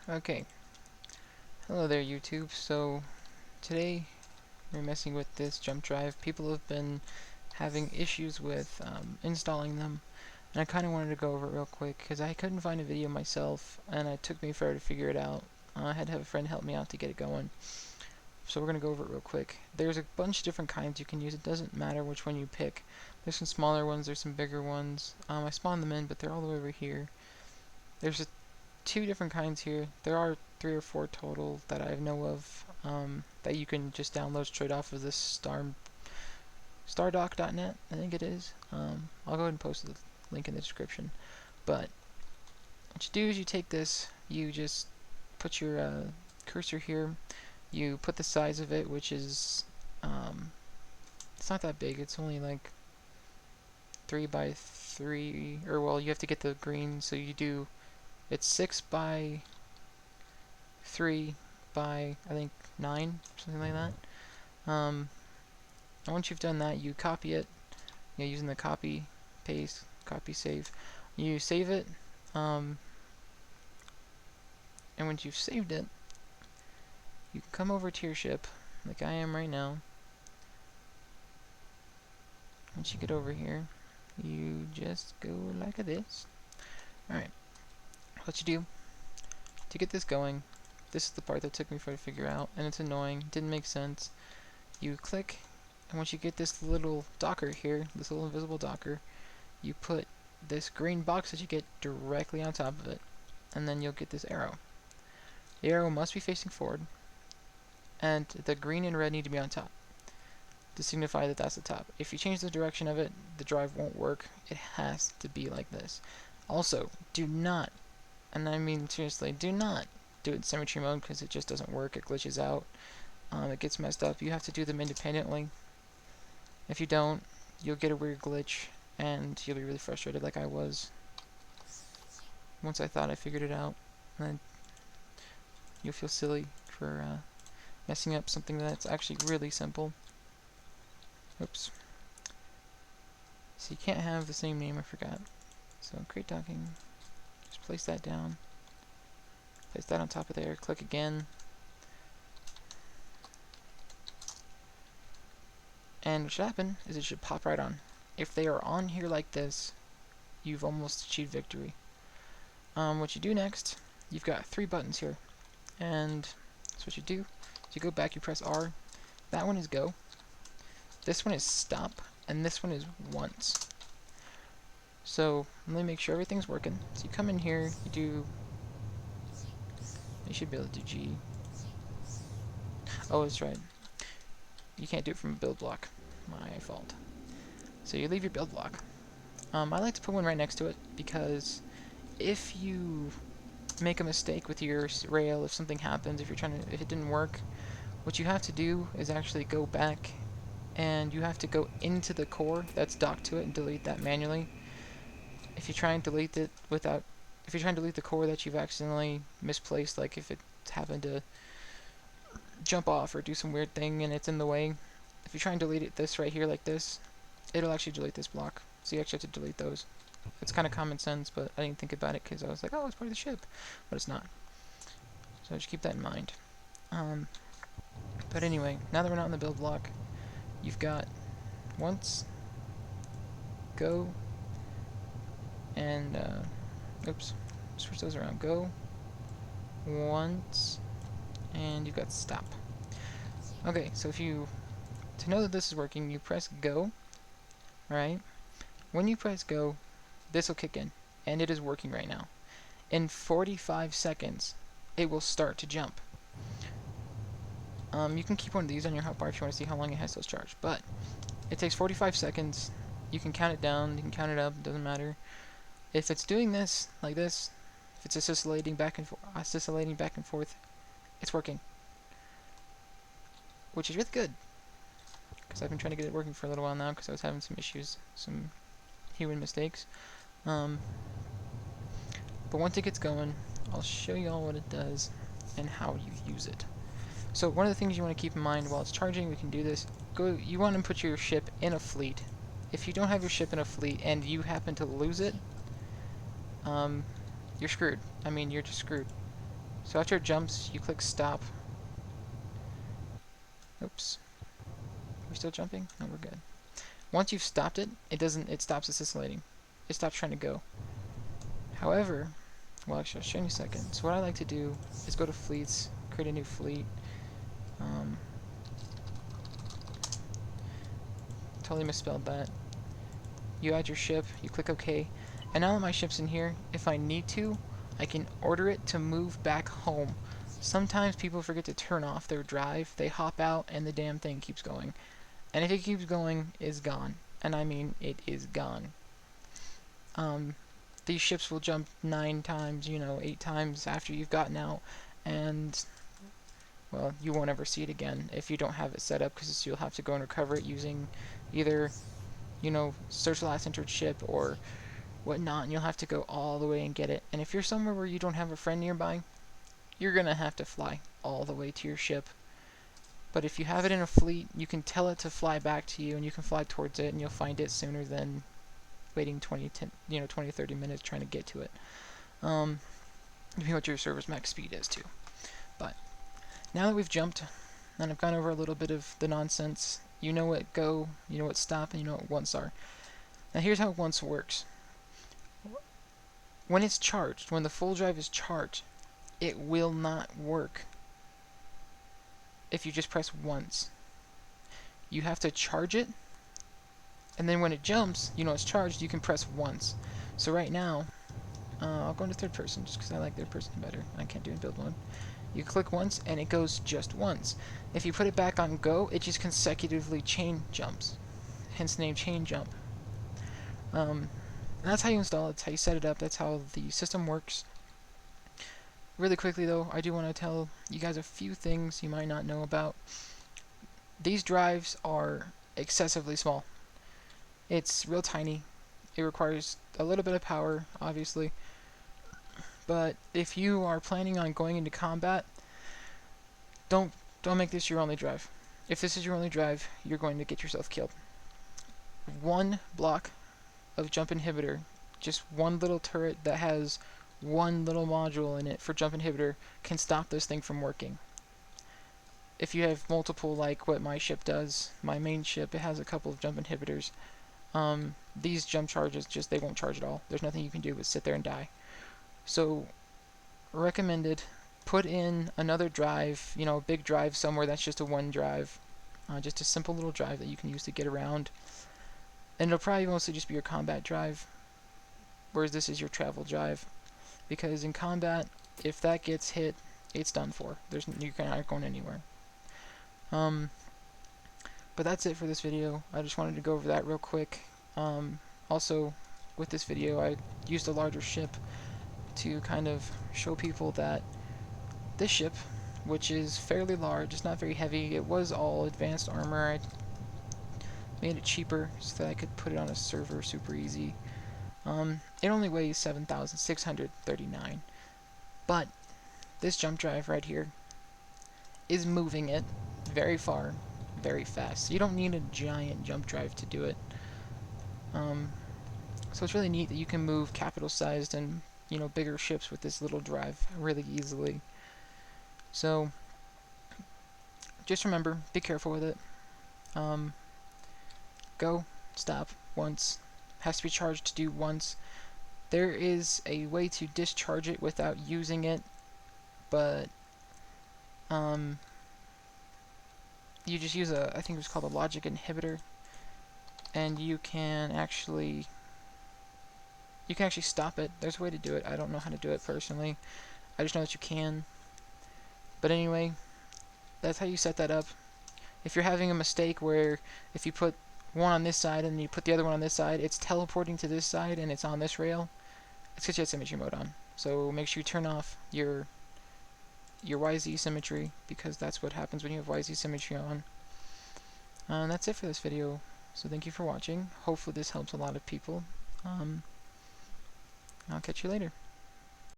Okay, hello there YouTube. So today we're messing with this jump drive. People have been having issues with installing them, and I kind of wanted to go over it real quick because I couldn't find a video myself and it took me forever to figure it out. I had to have a friend help me out to get it going. So we're going to go over it real quick. There's a bunch of different kinds you can use. It doesn't matter which one you pick. There's some smaller ones, there's some bigger ones. I spawned them in, but they're all the way over here. There's two different kinds here. There are 3 or 4 total that I know of that you can just download straight off of this stardock.net, I think it is. I'll go ahead and post the link in the description. But what you do is you take this, you just put your cursor here, you put the size of it, which is it's not that big. It's only like 3 by 3, or well, you have to get the green, so you do. It's 6 by 3 by, I think, 9, something like that. And once you've done that, you copy it, using the copy, paste, copy, save. You save it, and once you've saved it, you can come over to your ship, like I am right now. Once you get over here, you just go like this. Alright, what you do, to get this going, this is the part that took me forever to figure out, and it's annoying, didn't make sense. You click, and once you get this little docker here, this little invisible docker, you put this green box that you get directly on top of it, and then you'll get this arrow. The arrow must be facing forward, and the green and red need to be on top to signify that that's the top. If you change the direction of it, the drive won't work. It has to be like this. Also, do not, and I mean seriously, do not do it in symmetry mode because it just doesn't work. It glitches out. It gets messed up. You have to do them independently. If you don't, you'll get a weird glitch and you'll be really frustrated like I was once I thought I figured it out. And you'll feel silly for messing up something that's actually really simple. Oops. So you can't have the same name, I forgot. So create docking, just place that down, place that on top of there, click again, and what should happen is it should pop right on. If they are on here like this, you've almost achieved victory. What you do next, you've got 3 buttons here, and that's what you do. So you go back, you press R, that one is go, this one is stop, and this one is once. So let me make sure everything's working. So you come in here, you should be able to do G. Oh, that's right. You can't do it from a build block. My fault. So you leave your build block. I like to put one right next to it because if you make a mistake with your rail, if something happens, if it didn't work, what you have to do is actually go back and you have to go into the core that's docked to it and delete that manually. If you try and delete it if you try and delete the core that you've accidentally misplaced, like if it happened to jump off or do some weird thing and it's in the way, if you try and delete this right here like this, it'll actually delete this block. So you actually have to delete those. It's kind of common sense, but I didn't think about it because I was like, oh, it's part of the ship, but it's not. So just keep that in mind. But anyway, now that we're not in the build block, you've got once, go, and oops, switch those around. Go, once, and you've got stop. Okay, so to know that this is working, you press go, right? When you press go, this will kick in, and it is working right now. In 45 seconds, it will start to jump. You can keep one of these on your hotbar if you want to see how long it has to charge, but it takes 45 seconds. You can count it down, you can count it up, it doesn't matter. If it's doing this, like this, if it's oscillating back and forth, it's working. Which is really good, because I've been trying to get it working for a little while now because I was having some issues, some human mistakes. But once it gets going, I'll show you all what it does and how you use it. So one of the things you want to keep in mind while it's charging, we can do this. You want to put your ship in a fleet. If you don't have your ship in a fleet and you happen to lose it, you're screwed. I mean, you're just screwed. So after it jumps, you click stop. Oops. Are we still jumping? No, we're good. Once you've stopped it, it stops oscillating. It stops trying to go. However, well, actually, I'll show you in a second. So what I like to do is go to fleets, create a new fleet. Totally misspelled that. You add your ship, you click OK, and now that my ship's in here, if I need to, I can order it to move back home. Sometimes people forget to turn off their drive, they hop out, and the damn thing keeps going. And if it keeps going, it's gone. And I mean, it is gone. These ships will jump 9 times, 8 times after you've gotten out, and, well, you won't ever see it again if you don't have it set up, because you'll have to go and recover it using either, search the last entered ship or whatnot, and you'll have to go all the way and get it. And if you're somewhere where you don't have a friend nearby, you're going to have to fly all the way to your ship. But if you have it in a fleet, you can tell it to fly back to you, and you can fly towards it, and you'll find it sooner than waiting 20 to 30 minutes trying to get to it. Depending what your server's max speed is too. But now that we've jumped, and I've gone over a little bit of the nonsense, you know what go, you know what stop, and you know what once are. Now here's how once works. When it's charged, when the full drive is charged, it will not work if you just press once. You have to charge it, and then when it jumps, it's charged, you can press once. So right now, I'll go into third person just because I like third person better. I can't do it in build mode. You click once, and it goes just once. If you put it back on go, it just consecutively chain jumps. Hence the name chain jump. That's how you install it, that's how you set it up, that's how the system works. Really quickly though, I do want to tell you guys a few things you might not know about. These drives are excessively small. It's real tiny. It requires a little bit of power, obviously. But if you are planning on going into combat, don't make this your only drive. If this is your only drive, you're going to get yourself killed. One block of jump inhibitor, just one little turret that has one little module in it for jump inhibitor, can stop this thing from working. If you have multiple, like what my ship does, my main ship, it has a couple of jump inhibitors. These jump charges, they won't charge at all. There's nothing you can do but sit there and die. So, recommended, put in another drive, a big drive somewhere that's just a one drive. Just a simple little drive that you can use to get around. And it'll probably mostly just be your combat drive, whereas this is your travel drive. Because in combat, if that gets hit, it's done for. You're not going anywhere. But that's it for this video. I just wanted to go over that real quick. Also, with this video, I used a larger ship to kind of show people that this ship, which is fairly large, it's not very heavy, it was all advanced armor. I made it cheaper so that I could put it on a server super easy. It only weighs 7,639, but this jump drive right here is moving it very far, very fast. So you don't need a giant jump drive to do it. So it's really neat that you can move capital-sized and bigger ships with this little drive really easily. So just remember, be careful with it. Go, stop, once. Has to be charged to do once. There is a way to discharge it without using it, but you just use I think it was called a logic inhibitor, and you can actually stop it. There's a way to do it. I don't know how to do it personally. I just know that you can. But anyway, that's how you set that up. If you're having a mistake where if you put one on this side and you put the other one on this side, it's teleporting to this side and it's on this rail, it's because you have symmetry mode on. So make sure you turn off your YZ symmetry, because that's what happens when you have YZ symmetry on. And that's it for this video. So thank you for watching. Hopefully this helps a lot of people. I'll catch you later.